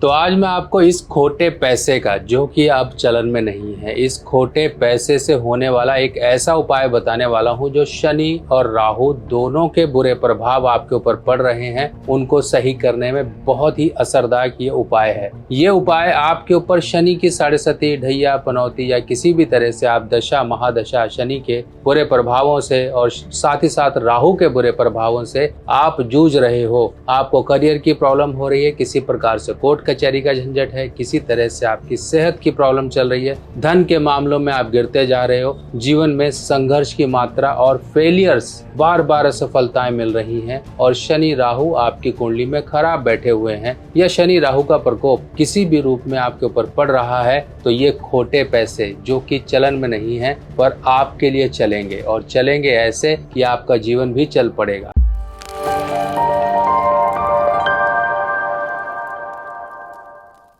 तो आज मैं आपको इस खोटे पैसे का, जो कि अब चलन में नहीं है, इस खोटे पैसे से होने वाला एक ऐसा उपाय बताने वाला हूं जो शनि और राहु दोनों के बुरे प्रभाव आपके ऊपर पड़ रहे हैं, उनको सही करने में बहुत ही असरदार ये उपाय है। ये उपाय आपके ऊपर शनि की साढ़े सती, ढैया, पनौती या किसी भी तरह से आप दशा महादशा शनि के बुरे प्रभावों से और साथ ही साथ राहु के बुरे प्रभावों से आप जूझ रहे हो, आपको करियर की प्रॉब्लम हो रही है, किसी प्रकार से कोर्ट कचहरी का झंझट है, किसी तरह से आपकी सेहत की प्रॉब्लम चल रही है, धन के मामलों में आप गिरते जा रहे हो, जीवन में संघर्ष की मात्रा और फेलियर्स, बार बार असफलताएं मिल रही हैं और शनि राहु आपकी कुंडली में खराब बैठे हुए हैं या शनि राहु का प्रकोप किसी भी रूप में आपके ऊपर पड़ रहा है, तो ये खोटे पैसे जो कि चलन में नहीं है पर आपके लिए चलेंगे और चलेंगे ऐसे कि आपका जीवन भी चल पड़ेगा।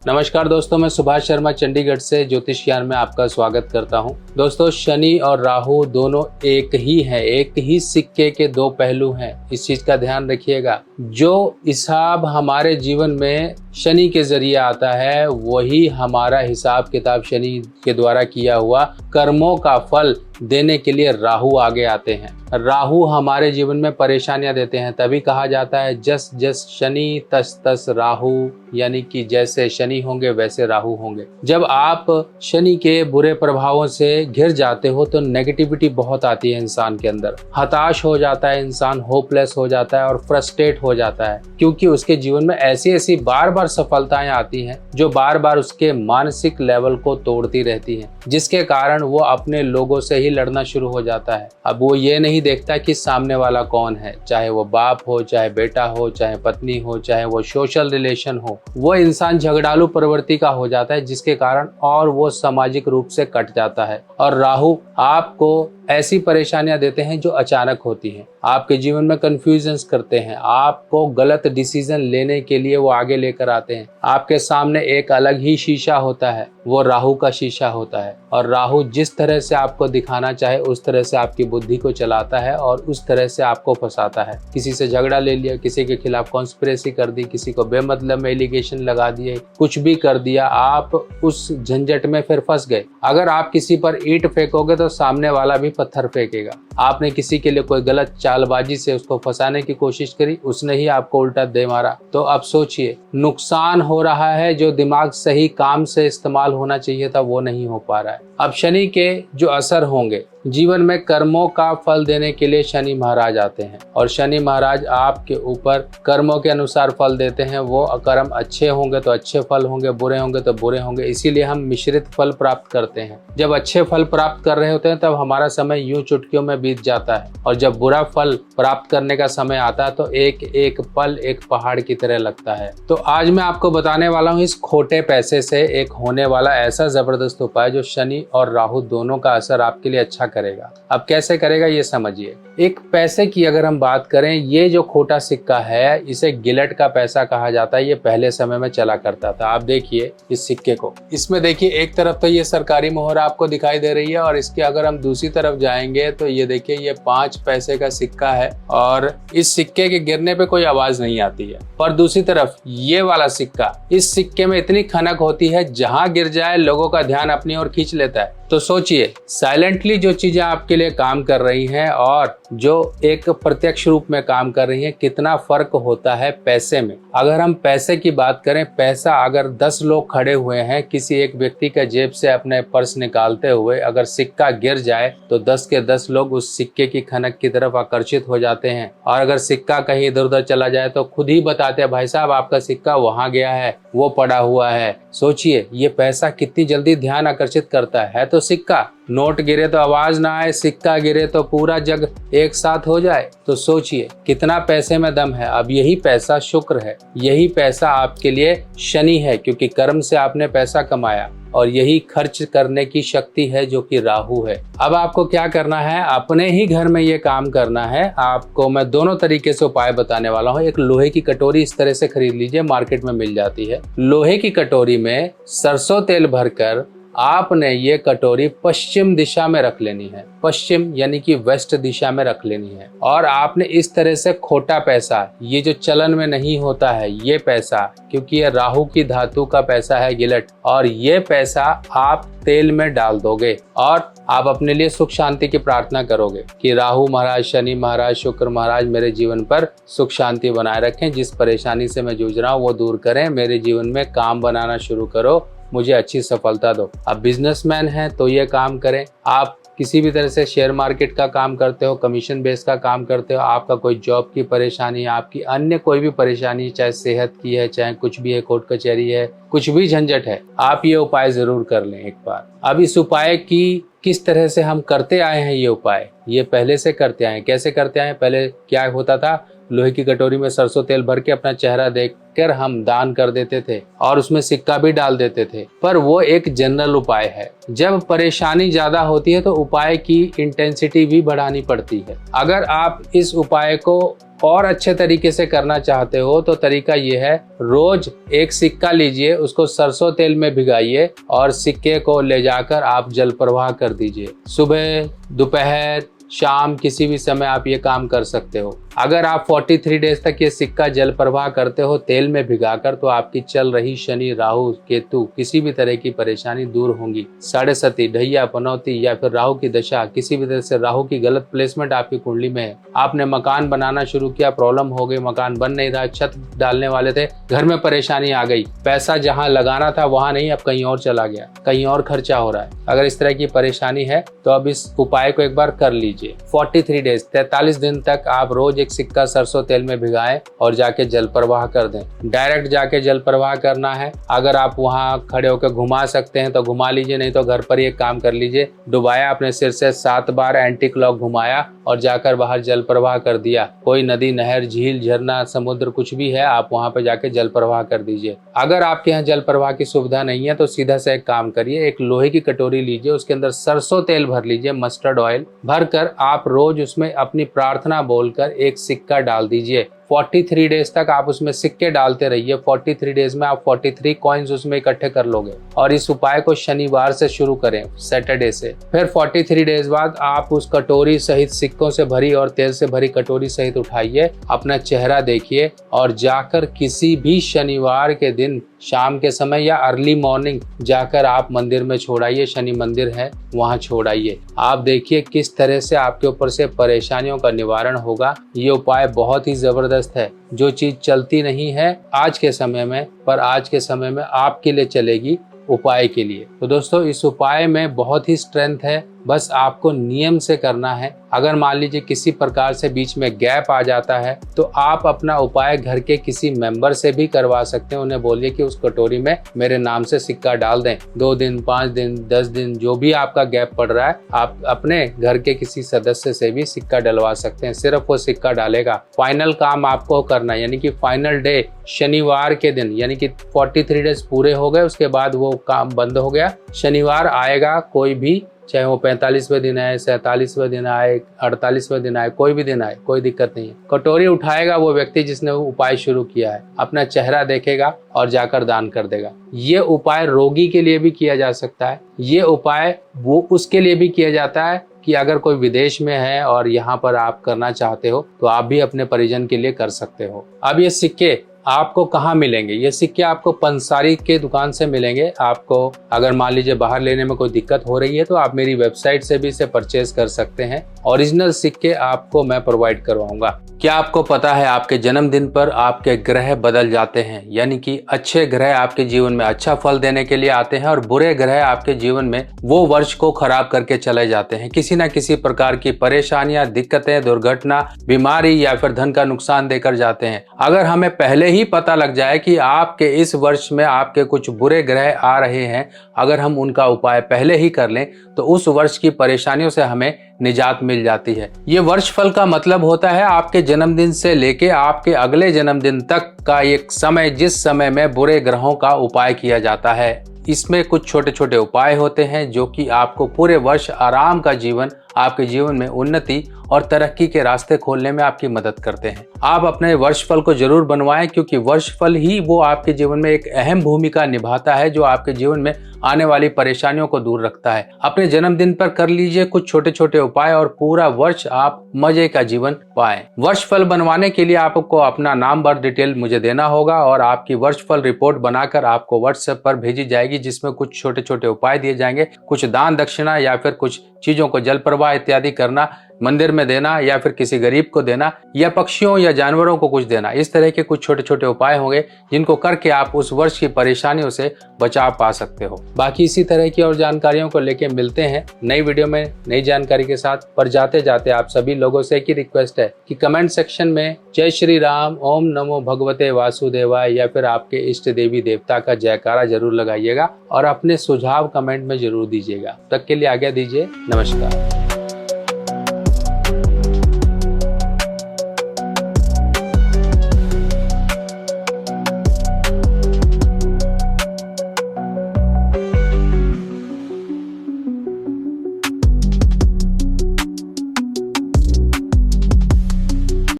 नमस्कार दोस्तों, मैं सुभाष शर्मा चंडीगढ़ से ज्योतिष ज्ञान में आपका स्वागत करता हूं। दोस्तों, शनि और राहु दोनों एक ही हैं, एक ही सिक्के के दो पहलू हैं, इस चीज का ध्यान रखिएगा। जो हिसाब हमारे जीवन में शनि के जरिए आता है वही हमारा हिसाब किताब शनि के द्वारा किया हुआ कर्मों का फल देने के लिए राहु आगे आते हैं। राहु हमारे जीवन में परेशानियां देते हैं, तभी कहा जाता है जस जस शनि तस तस राहु, यानी कि जैसे शनि होंगे वैसे राहु होंगे। जब आप शनि के बुरे प्रभावों से घिर जाते हो तो नेगेटिविटी बहुत आती है इंसान के अंदर, हताश हो जाता है इंसान, होपलेस हो जाता है और फ्रस्ट्रेट हो जाता है, क्योंकि उसके जीवन में ऐसी ऐसी बार बार सफलताएं आती हैं जो बार बार उसके मानसिक लेवल को तोड़ती रहती हैं, जिसके कारण वो अपने लोगों से ही लड़ना शुरू हो जाता है। अब वो ये नहीं देखता कि सामने वाला कौन है, चाहे वो बाप हो, चाहे बेटा हो, चाहे पत्नी हो, चाहे वो सोशल रिलेशन हो, वो इंसान झगड़ालू प्रवृत्ति का हो जाता है, जिसके कारण और वो सामाजिक रूप से कट जाता है। और राहु आपको ऐसी परेशानियां देते हैं जो अचानक होती हैं, आपके जीवन में कंफ्यूजन्स करते हैं, आपको गलत डिसीजन लेने के लिए वो आगे लेकर आते हैं। आपके सामने एक अलग ही शीशा होता है, वो राहु का शीशा होता है, और राहु जिस तरह से आपको दिखाना चाहे उस तरह से आपकी बुद्धि को चलाता है और उस तरह से आपको फंसाता है। किसी से झगड़ा ले लिया, किसी के खिलाफ कॉन्स्पिरेसी कर दी, किसी को बेमतलब में एलिगेशन लगा दिए, कुछ भी कर दिया, आप उस झंझट में फिर फंस गए। अगर आप किसी पर ईंट फेंकोगे तो सामने वाला भी पत्थर फेंकेगा। आपने किसी के लिए कोई गलत चालबाजी से उसको फंसाने की कोशिश करी, उसने ही आपको उल्टा दे मारा, तो अब सोचिए नुकसान हो रहा है। जो दिमाग सही काम से इस्तेमाल होना चाहिए था वो नहीं हो पा रहा है। अब शनि के जो असर होंगे जीवन में, कर्मों का फल देने के लिए शनि महाराज आते हैं और शनि महाराज आपके ऊपर कर्मों के अनुसार फल देते हैं। वो कर्म अच्छे होंगे तो अच्छे फल होंगे, बुरे होंगे तो बुरे होंगे, इसीलिए हम मिश्रित फल प्राप्त करते हैं। जब अच्छे फल प्राप्त कर रहे होते हैं तब हमारा समय यूं चुटकियों में बीत जाता है, और जब बुरा फल प्राप्त करने का समय आता है तो एक एक पल एक पहाड़ की तरह लगता है। तो आज मैं आपको बताने वाला हूँ इस खोटे पैसे से एक होने वाला ऐसा जबरदस्त उपाय जो शनि और राहु दोनों का असर आपके लिए अच्छा करेगा। अब कैसे करेगा ये समझिए। एक पैसे की अगर हम बात करें, ये जो खोटा सिक्का है इसे गिलट का पैसा कहा जाता है। ये पहले समय में चला करता था। आप देखिए इस सिक्के को, इसमें देखिए एक तरफ तो ये सरकारी मोहर आपको दिखाई दे रही है और इसके अगर हम दूसरी तरफ जाएंगे तो ये देखिए ये 5 पैसे का सिक्का है और इस सिक्के के गिरने पे कोई आवाज नहीं आती है। और दूसरी तरफ ये वाला सिक्का, इस सिक्के में इतनी खनक होती है जहां गिर जाए लोगों का ध्यान अपनी ओर खींच लेता है। तो सोचिए साइलेंटली जो चीजें आपके लिए काम कर रही हैं और जो एक प्रत्यक्ष रूप में काम कर रही हैं, कितना फर्क होता है पैसे में। अगर हम पैसे की बात करें, पैसा अगर 10 लोग खड़े हुए हैं किसी एक व्यक्ति का जेब से अपने पर्स निकालते हुए, अगर सिक्का गिर जाए तो 10 के 10 लोग उस सिक्के की खनक की तरफ आकर्षित हो जाते हैं। और अगर सिक्का कहीं इधर उधर चला जाए तो खुद ही बताते हैं भाई साहब आपका सिक्का वहां गया है, वो पड़ा हुआ है। सोचिए ये पैसा कितनी जल्दी ध्यान आकर्षित करता है। तो सिक्का, नोट गिरे तो आवाज ना आए, सिक्का गिरे तो पूरा जग एक साथ हो जाए। तो सोचिए कितना पैसे में दम है। अब यही पैसा शुक्र है, यही पैसा आपके लिए शनि है, क्योंकि कर्म से आपने पैसा कमाया, और यही खर्च करने की शक्ति है जो कि राहु है। अब आपको क्या करना है, अपने ही घर में ये काम करना है। आपको मैं दोनों तरीके से उपाय बताने वाला हूँ। एक लोहे की कटोरी इस तरह से खरीद लीजिए, मार्केट में मिल जाती है। लोहे की कटोरी में सरसों तेल भरकर आपने ये कटोरी पश्चिम दिशा में रख लेनी है, पश्चिम यानी कि वेस्ट दिशा में रख लेनी है। और आपने इस तरह से खोटा पैसा, ये जो चलन में नहीं होता है ये पैसा, क्योंकि ये राहु की धातु का पैसा है गिलट, और ये पैसा आप तेल में डाल दोगे और आप अपने लिए सुख शांति की प्रार्थना करोगे कि राहु महाराज, शनि महाराज, शुक्र महाराज मेरे जीवन पर सुख शांति बनाए रखें, जिस परेशानी से मैं जूझ रहा हूँ वो दूर करें, मेरे जीवन में काम बनाना शुरू करो, मुझे अच्छी सफलता दो। आप बिजनेसमैन हैं तो ये काम करें, आप किसी भी तरह से शेयर मार्केट का काम करते हो, कमीशन बेस का काम करते हो, आपका कोई जॉब की परेशानी है, आपकी अन्य कोई भी परेशानी, चाहे सेहत की है, चाहे कुछ भी है, कोर्ट कचहरी है, कुछ भी झंझट है, आप ये उपाय जरूर कर लें एक बार। अब इस उपाय की किस तरह से हम करते आए हैं, ये उपाय ये पहले से करते आए हैं। कैसे करते आए हैं? पहले क्या होता था, लोहे की कटोरी में सरसों तेल भर के अपना चेहरा देखकर हम दान कर देते थे और उसमें सिक्का भी डाल देते थे, पर वो एक जनरल उपाय है। जब परेशानी ज्यादा होती है तो उपाय की इंटेंसिटी भी बढ़ानी पड़ती है। अगर आप इस उपाय को और अच्छे तरीके से करना चाहते हो तो तरीका ये है, रोज एक सिक्का लीजिए, उसको सरसों तेल में भिगाइए और सिक्के को ले जाकर आप जल प्रवाह कर दीजिए। सुबह, दोपहर, शाम, किसी भी समय आप ये काम कर सकते हो। अगर आप 43 डेज तक ये सिक्का जल प्रवाह करते हो तेल में भिगाकर, तो आपकी चल रही शनि, राहु, केतु, किसी भी तरह की परेशानी दूर होंगी। साढ़े सती, ढैया, पनौती या फिर राहु की दशा, किसी भी तरह से राहु की गलत प्लेसमेंट आपकी कुंडली में है, आपने मकान बनाना शुरू किया, प्रॉब्लम हो गई, मकान बन नहीं रहा, छत डालने वाले थे, घर में परेशानी आ गई, पैसा जहाँ लगाना था वहां नहीं, अब कहीं और चला गया, कहीं और खर्चा हो रहा है। अगर इस तरह की परेशानी है तो अब इस उपाय को एक बार कर लीजिए। 43 डेज, 43 दिन तक आप रोज एक सिक्का सरसों तेल में भिगाएं और जाके जल प्रवाह कर दें। डायरेक्ट जाके जल प्रवाह करना है। अगर आप वहां खड़े होकर घुमा सकते हैं तो घुमा लीजिए, नहीं तो घर पर ही एक काम कर लीजिए, डुबाया अपने सिर से 7 बार एंटी क्लॉक घुमाया और जाकर बाहर जल प्रवाह कर दिया। कोई नदी, नहर, झील, झरना, समुद्र कुछ भी है, आप वहां पर जाके जल प्रवाह कर दीजिए। अगर आपके यहाँ जल प्रवाह की सुविधा नहीं है तो सीधा से एक काम करिए, एक लोहे की कटोरी लीजिए, उसके अंदर सरसों तेल भर लीजिए, मस्टर्ड ऑयल भरकर आप रोज उसमें अपनी प्रार्थना बोलकर एक सिक्का डाल दीजिए। 43 डेज तक आप उसमें सिक्के डालते रहिए। 43 डेज में आप 43 कॉइन्स उसमें इकट्ठे कर लोगे और इस उपाय को शनिवार से शुरू करें, सैटरडे से। फिर 43 डेज बाद आप उस कटोरी सहित, सिक्कों से भरी और तेल से भरी कटोरी सहित उठाइए, अपना चेहरा देखिए और जाकर किसी भी शनिवार के दिन शाम के समय या अर्ली मॉर्निंग जाकर आप मंदिर में छोड़ाइए, शनि मंदिर है वहां छोड़ाइए। आप देखिए किस तरह से आपके ऊपर से परेशानियों का निवारण होगा। ये उपाय बहुत ही जबरदस्त है। जो चीज चलती नहीं है आज के समय में, पर आज के समय में आपके लिए चलेगी उपाय के लिए। तो दोस्तों, इस उपाय में बहुत ही स्ट्रेंथ है, बस आपको नियम से करना है। अगर मान लीजिए किसी प्रकार से बीच में गैप आ जाता है तो आप अपना उपाय घर के किसी मेंबर से भी करवा सकते हैं। उन्हें बोलिए कि उस कटोरी में मेरे नाम से सिक्का डाल दें। 2 दिन, 5 दिन, 10 दिन, जो भी आपका गैप पड़ रहा है, आप अपने घर के किसी सदस्य से भी सिक्का डलवा सकते हैं। सिर्फ वो सिक्का डालेगा। फाइनल काम आपको करना है, यानी कि फाइनल डे शनिवार के दिन, यानी कि 43 डेज पूरे हो गए, उसके बाद वो काम बंद हो गया। शनिवार आएगा कोई भी, चाहे वो 45वें दिन आए, 47वें दिन आए, 48वें दिन आए, कोई भी दिन आए, कोई दिक्कत नहीं है। कटोरी उठाएगा वो व्यक्ति जिसने वो उपाय शुरू किया है, अपना चेहरा देखेगा और जाकर दान कर देगा। ये उपाय रोगी के लिए भी किया जा सकता है। ये उपाय वो उसके लिए भी किया जाता है कि अगर कोई विदेश में है और यहाँ पर आप करना चाहते हो तो आप भी अपने परिजन के लिए कर सकते हो। अब ये सिक्के आपको कहाँ मिलेंगे? ये सिक्के आपको पंसारी के दुकान से मिलेंगे। आपको अगर मान लीजिए बाहर लेने में कोई दिक्कत हो रही है तो आप मेरी वेबसाइट से भी इसे परचेज कर सकते हैं। ओरिजिनल सिक्के आपको मैं प्रोवाइड करवाऊंगा। क्या आपको पता है आपके जन्मदिन पर आपके ग्रह बदल जाते हैं, यानी कि अच्छे ग्रह आपके जीवन में अच्छा फल देने के लिए आते हैं और बुरे ग्रह आपके जीवन में वो वर्ष को खराब करके चले जाते हैं। किसी न किसी प्रकार की परेशानियां, दिक्कतें, दुर्घटना, बीमारी या फिर धन का नुकसान देकर जाते हैं। अगर हमें पहले ही पता लग जाए कि आपके इस वर्ष में आपके कुछ बुरे ग्रह आ रहे हैं, अगर हम उनका उपाय पहले ही कर लें तो उस वर्ष की परेशानियों से हमें निजात मिल जाती है। ये वर्ष फल का मतलब होता है आपके जन्मदिन से लेके आपके अगले जन्मदिन तक का एक समय, जिस समय में बुरे ग्रहों का उपाय किया जाता है। इसमें कुछ छोटे छोटे उपाय होते हैं जो कि आपको पूरे वर्ष आराम का जीवन आपके जीवन में उन्नति और तरक्की के रास्ते खोलने में आपकी मदद करते हैं। आप अपने वर्षफल को जरूर बनवाएं, क्योंकि वर्षफल ही वो आपके जीवन में एक अहम भूमिका निभाता है, जो आपके जीवन में आने वाली परेशानियों को दूर रखता है। अपने जन्मदिन पर कर लीजिए कुछ छोटे छोटे उपाय और पूरा वर्ष आप मजे का जीवन पाएं। वर्षफल बनवाने के लिए आपको अपना नाम, बर्थ डिटेल मुझे देना होगा और आपकी वर्षफल रिपोर्ट बनाकर आपको व्हाट्सएप पर भेजी जाएगी, जिसमें कुछ छोटे छोटे उपाय दिए जाएंगे। कुछ दान दक्षिणा या फिर कुछ चीजों को जल प्रवाह इत्यादि करना, मंदिर में देना या फिर किसी गरीब को देना या पक्षियों या जानवरों को कुछ देना। इस तरह के कुछ छोटे छोटे उपाय होंगे जिनको करके आप उस वर्ष की परेशानियों से बचाव पा सकते हो। बाकी इसी तरह की और जानकारियों को लेके मिलते हैं नई वीडियो में नई जानकारी के साथ। पर जाते जाते आप सभी लोगों से एक ही रिक्वेस्ट है कि कमेंट सेक्शन में जय श्री राम, ओम नमो भगवते वासुदेवाय या फिर आपके इष्ट देवी देवता का जयकारा जरूर लगाइएगा और अपने सुझाव कमेंट में जरूर दीजिएगा। तब तक के लिए आज्ञा दीजिए। नमस्कार।